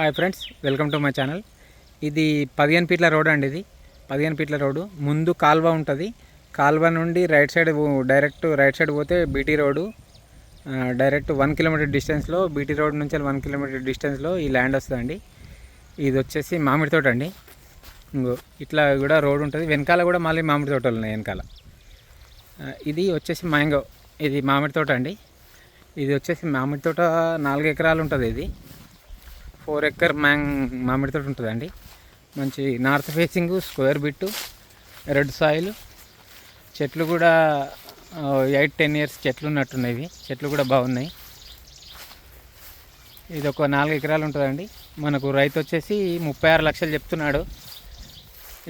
Hi friends, welcome to my channel. ఇది 15 ఫీట్ల road అండి. ఇది 15 ఫీట్ల రోడ్డు. ముందు కాల్వ ఉంటుంది. కాల్వ నుండి డైరెక్ట్ రైట్ సైడ్ పోతే బీటీ రోడ్డు. డైరెక్ట్ 1 కిలోమీటర్ డిస్టెన్స్లో, బీటీ రోడ్ నుంచి 1 కిలోమీటర్ డిస్టెన్స్లో ఈ ల్యాండ్ వస్తుందండి. ఇది వచ్చేసి మామిడి తోట అండి. ఇంకో ఇట్లా కూడా రోడ్ ఉంటుంది. వెనకాల కూడా మళ్ళీ మామిడి తోటలు ఉన్నాయి వెనకాల. ఇది వచ్చేసి మ్యాంగో. ఇది మామిడి తోట అండి. ఇది వచ్చేసి మామిడి తోట 4 ఎకరాలు ఉంటుంది. ఇది 4 ఎకర్ మామిడి తోట ఉంటుందండి. మంచి north facing, square bit, red soil. చెట్లు కూడా 8-10 ఇయర్స్ చెట్లు ఉన్నట్టున్నాయి. చెట్లు కూడా బాగున్నాయి. ఇది ఒక 4 ఎకరాలు ఉంటుందండి. మనకు రైతు వచ్చేసి 36 లక్షలు చెప్తున్నాడు.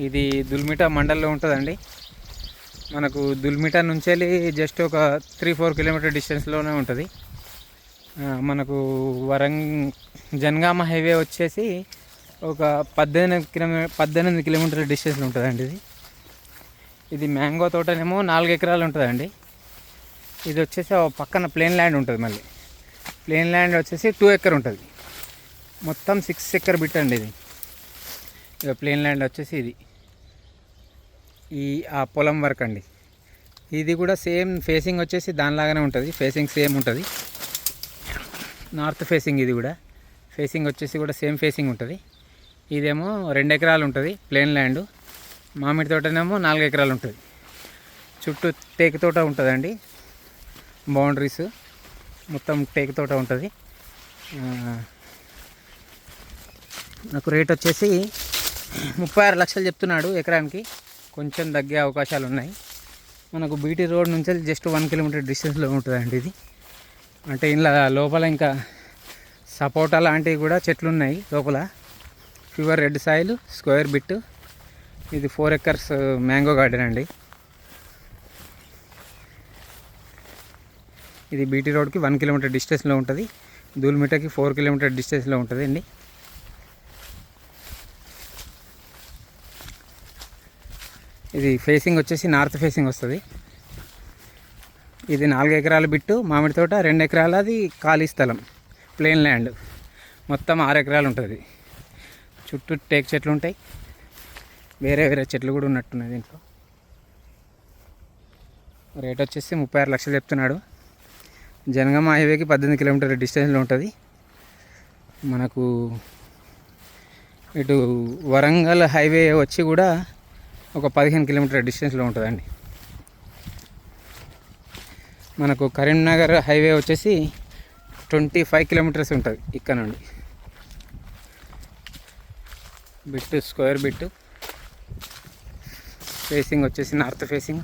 ఇది దుల్మిట మండల్లో ఉంటుందండి. మనకు దుల్మిట నుంచి వెళ్ళి జస్ట్ ఒక 3-4 కిలోమీటర్ డిస్టెన్స్లోనే ఉంటుంది. మనకు జనగామ హైవే వచ్చేసి ఒక 18 కిలోమీటర్ డిస్టెన్స్లో ఉంటుందండి. ఇది మ్యాంగో తోటనేమో 4 ఎకరాలు ఉంటుందండి. ఇది వచ్చేసి పక్కన ప్లేన్ ల్యాండ్ ఉంటుంది. మళ్ళీ ప్లేన్ ల్యాండ్ వచ్చేసి 2 ఎకర్ ఉంటుంది. మొత్తం 6 ఎకర్ బిట్ అండి ఇది. ఇక ప్లేన్ ల్యాండ్ వచ్చేసి ఇది ఆ పొలం వర్క్ అండి. ఇది కూడా సేమ్ ఫేసింగ్ వచ్చేసి దానిలాగానే ఉంటుంది. ఫేసింగ్ సేమ్ ఉంటుంది. North facing. ఇది కూడా ఫేసింగ్ వచ్చేసి కూడా సేమ్ ఫేసింగ్ ఉంటుంది. ఇదేమో 2 ఎకరాలు ఉంటుంది ప్లేన్ ల్యాండ్. మామిడి తోటనేమో 4 ఎకరాలు ఉంటుంది. చుట్టూ టేకు తోట ఉంటుందండి. బౌండరీస్ మొత్తం టేకు తోట ఉంటుంది. నాకు రేట్ వచ్చేసి 36 లక్షలు చెప్తున్నాడు ఎకరానికి. కొంచెం తగ్గే అవకాశాలు ఉన్నాయి. మనకు బీటీ రోడ్ నుంచి జస్ట్ 1 కిలోమీటర్ డిస్టెన్స్లో ఉంటుందండి ఇది. అంటే ఇలా లోపల ఇంకా సపోటా లాంటివి కూడా చెట్లు ఉన్నాయి లోపల. Pure red soil, square bit. ఇది 4 ఎకర్స్ మ్యాంగో గార్డెన్ అండి. ఇది బీటీ రోడ్కి 1 కిలోమీటర్ డిస్టెన్స్లో ఉంటుంది. దూల్మిటకి 4 కిలోమీటర్ డిస్టెన్స్లో ఉంటుంది అండి. ఇది ఫేసింగ్ వచ్చేసి నార్త్ ఫేసింగ్ వస్తుంది. ఇది 4 ఎకరాల బిట్టు మామిడి తోట. 2 ఎకరాలది ఖాళీ స్థలం, ప్లేన్ ల్యాండ్. మొత్తం 6 ఎకరాలు ఉంటుంది. చుట్టూ టేక్ చెట్లు ఉంటాయి. వేరే చెట్లు కూడా ఉన్నట్టున్నాయి దీంట్లో. రేట్ వచ్చేసి 36 లక్షలు చెప్తున్నాడు. జనగామ హైవేకి 18 కిలోమీటర్ డిస్టెన్స్లో ఉంటుంది. మనకు ఇటు వరంగల్ హైవే వచ్చి కూడా ఒక 15 కిలోమీటర్ డిస్టెన్స్లో ఉంటుందండి. మనకు కరీంనగర్ హైవే వచ్చేసి 25 కిలోమీటర్స్ ఉంటుంది ఇక్కడ నుండి. Bit square bit. ఫేసింగ్ వచ్చేసి నార్త్ ఫేసింగ్.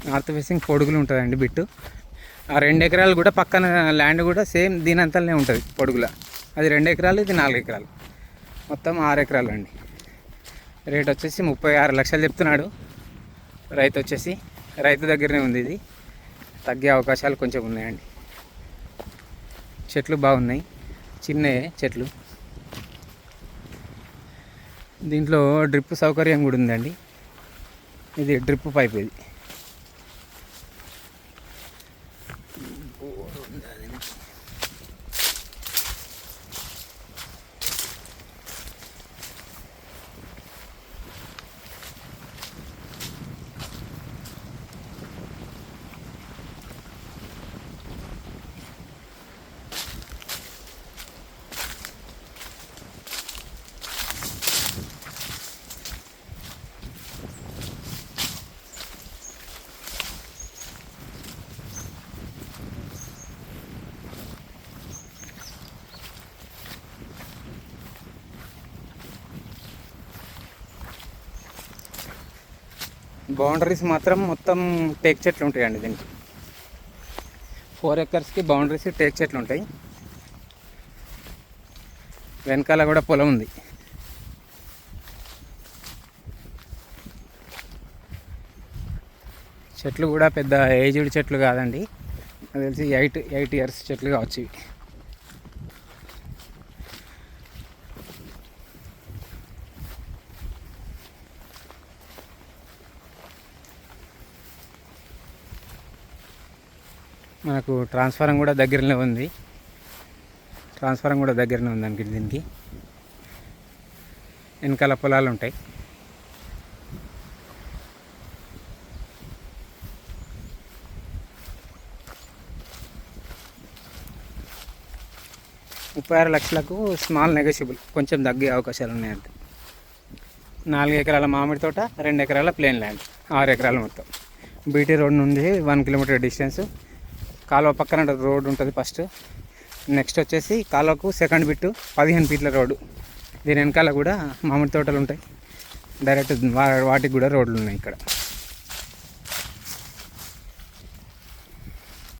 నార్త్ ఫేసింగ్ పొడుగులు ఉంటుందండి బిట్టు. ఆ 2 ఎకరాలు కూడా పక్కన ల్యాండ్ కూడా సేమ్ దీనంతలనే ఉంటుంది పొడుగుల. అది 2 ఎకరాలు, ఇది 4 ఎకరాలు. మొత్తం 6 ఎకరాలు అండి. రేట్ వచ్చేసి 36 లక్షలు చెప్తున్నాడు రైతు వచ్చేసి. రైతు దగ్గరనే ఉంది ఇది. తగ్గే అవకాశాలు కొంచెం ఉన్నాయండి. చెట్లు బాగున్నాయి, చిన్న చెట్లు. దీంట్లో డ్రిప్ సౌకర్యం కూడా ఉందండి. ఇది డ్రిప్ పైప్. ఇది బౌండరీస్ మాత్రం మొత్తం టేక్ చెట్లు ఉంటాయండి దీనికి. 4 ఎకర్స్కి బౌండరీస్ టేక్ చెట్లు ఉంటాయి. వెనకాల కూడా పొలం ఉంది. చెట్లు కూడా పెద్ద ఏజ్డ్ చెట్లు కాదండి. నాకు తెలిసి 8 ఇయర్స్ చెట్లు కావచ్చు. మనకు ట్రాన్స్ఫారం కూడా దగ్గరలో ఉంది. ట్రాన్స్ఫారం కూడా దగ్గరనే ఉంది దానికి దీనికి. వెనకాల పొలాలు ఉంటాయి. ₹36,00,000 స్మాల్ నెగోషియబుల్, కొంచెం తగ్గే అవకాశాలు ఉన్నాయి. అంతే. 4 ఎకరాల మామిడి తోట, 2 ఎకరాల ప్లేన్ ల్యాండ్, 6 ఎకరాలు మొత్తం. బీటీ రోడ్ నుండి 1 కిలోమీటర్ డిస్టెన్స్. కాలువ పక్కన రోడ్ ఉంటుంది ఫస్ట్. నెక్స్ట్ వచ్చేసి కాలువకు సెకండ్ బిట్టు 15 ఫీట్ల రోడ్డు. దీని వెనకాల కూడా మామిడి తోటలు ఉంటాయి. డైరెక్ట్ వాటికి కూడా రోడ్లు ఉన్నాయి ఇక్కడ.